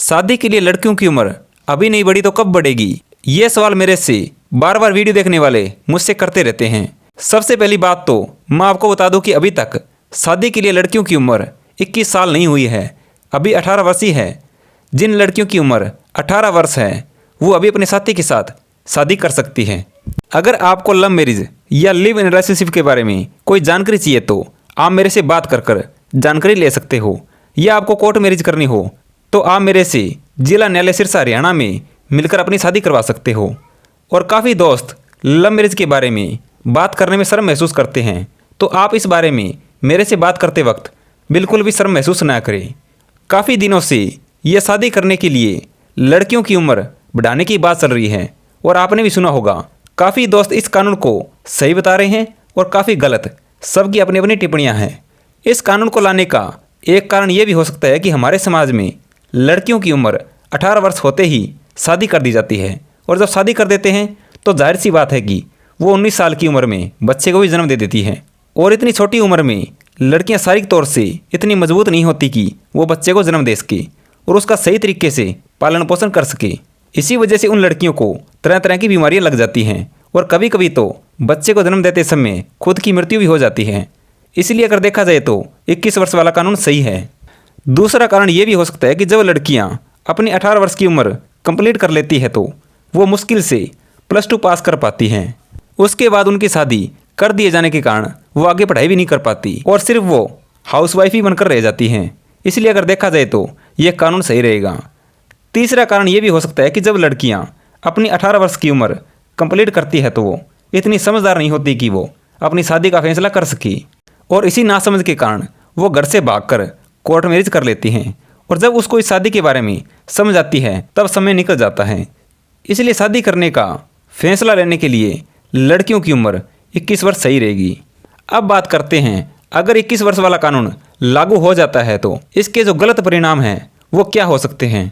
शादी के लिए लड़कियों की उम्र अभी नहीं बढ़ी तो कब बढ़ेगी? ये सवाल मेरे से बार बार वीडियो देखने वाले मुझसे करते रहते हैं। सबसे पहली बात तो मैं आपको बता दूं कि अभी तक शादी के लिए लड़कियों की उम्र 21 साल नहीं हुई है, अभी 18 वर्ष ही है। जिन लड़कियों की उम्र 18 वर्ष है वो अभी अपने साथी के साथ शादी कर सकती हैं। अगर आपको लव मैरिज या लिव इन रिलेशनशिप के बारे में कोई जानकारी चाहिए तो आप मेरे से बात कर जानकारी ले सकते हो, या आपको कोर्ट मैरिज करनी हो तो आप मेरे से जिला न्यायालय सिरसा हरियाणा में मिलकर अपनी शादी करवा सकते हो। और काफ़ी दोस्त लव मैरिज के बारे में बात करने में शर्म महसूस करते हैं, तो आप इस बारे में मेरे से बात करते वक्त बिल्कुल भी शर्म महसूस ना करें। काफ़ी दिनों से ये शादी करने के लिए लड़कियों की उम्र बढ़ाने की बात चल रही है, और आपने भी सुना होगा काफ़ी दोस्त इस कानून को सही बता रहे हैं और काफ़ी गलत। सबकी अपनी अपनी टिप्पणियां हैं। इस कानून को लाने का एक कारण ये भी हो सकता है कि हमारे समाज में लड़कियों की उम्र 18 वर्ष होते ही शादी कर दी जाती है, और जब शादी कर देते हैं तो जाहिर सी बात है कि वो 19 साल की उम्र में बच्चे को भी जन्म दे देती हैं। और इतनी छोटी उम्र में लड़कियां शारीरिक तौर से इतनी मजबूत नहीं होती कि वो बच्चे को जन्म दे सके और उसका सही तरीके से पालन पोषण कर सके। इसी वजह से उन लड़कियों को तरह तरह की बीमारियां लग जाती हैं, और कभी कभी तो बच्चे को जन्म देते समय खुद की मृत्यु भी हो जाती है। इसलिए अगर देखा जाए तो 21 वर्ष वाला कानून सही है। दूसरा कारण ये भी हो सकता है कि जब लड़कियां अपनी 18 वर्ष की उम्र कंप्लीट कर लेती है तो वो मुश्किल से +2 पास कर पाती हैं। उसके बाद उनकी शादी कर दिए जाने के कारण वो आगे पढ़ाई भी नहीं कर पाती और सिर्फ वो हाउसवाइफ ही बनकर रह जाती हैं। इसलिए अगर देखा जाए तो ये कानून सही रहेगा। तीसरा कारण ये भी हो सकता है कि जब लड़कियां अपनी 18 वर्ष की उम्र कंप्लीट करती है तो वो इतनी समझदार नहीं होती कि वो अपनी शादी का फैसला कर सकी, और इसी नासमझ के कारण वो घर से भागकर कोर्ट मैरिज कर लेती हैं, और जब उसको इस शादी के बारे में समझ आती है तब समय निकल जाता है। इसलिए शादी करने का फैसला लेने के लिए लड़कियों की उम्र 21 वर्ष सही रहेगी। अब बात करते हैं, अगर 21 वर्ष वाला कानून लागू हो जाता है तो इसके जो गलत परिणाम हैं वो क्या हो सकते हैं।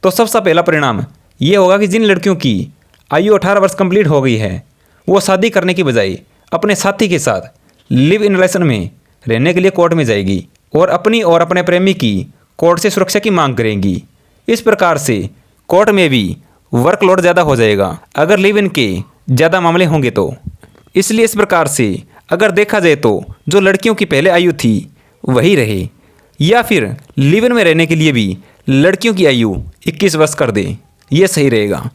तो सबसे पहला परिणाम ये होगा कि जिन लड़कियों की आयु 18 वर्ष कंप्लीट हो गई है वो शादी करने की बजाय अपने साथी के साथ लिव इन रिलेशन में रहने के लिए कोर्ट में जाएगी और अपनी और अपने प्रेमी की कोर्ट से सुरक्षा की मांग करेंगी। इस प्रकार से कोर्ट में भी वर्कलोड ज़्यादा हो जाएगा अगर लिव इन के ज़्यादा मामले होंगे तो। इसलिए इस प्रकार से अगर देखा जाए तो जो लड़कियों की पहले आयु थी वही रहे, या फिर लिव इन में रहने के लिए भी लड़कियों की आयु 21 वर्ष कर दे, ये सही रहेगा।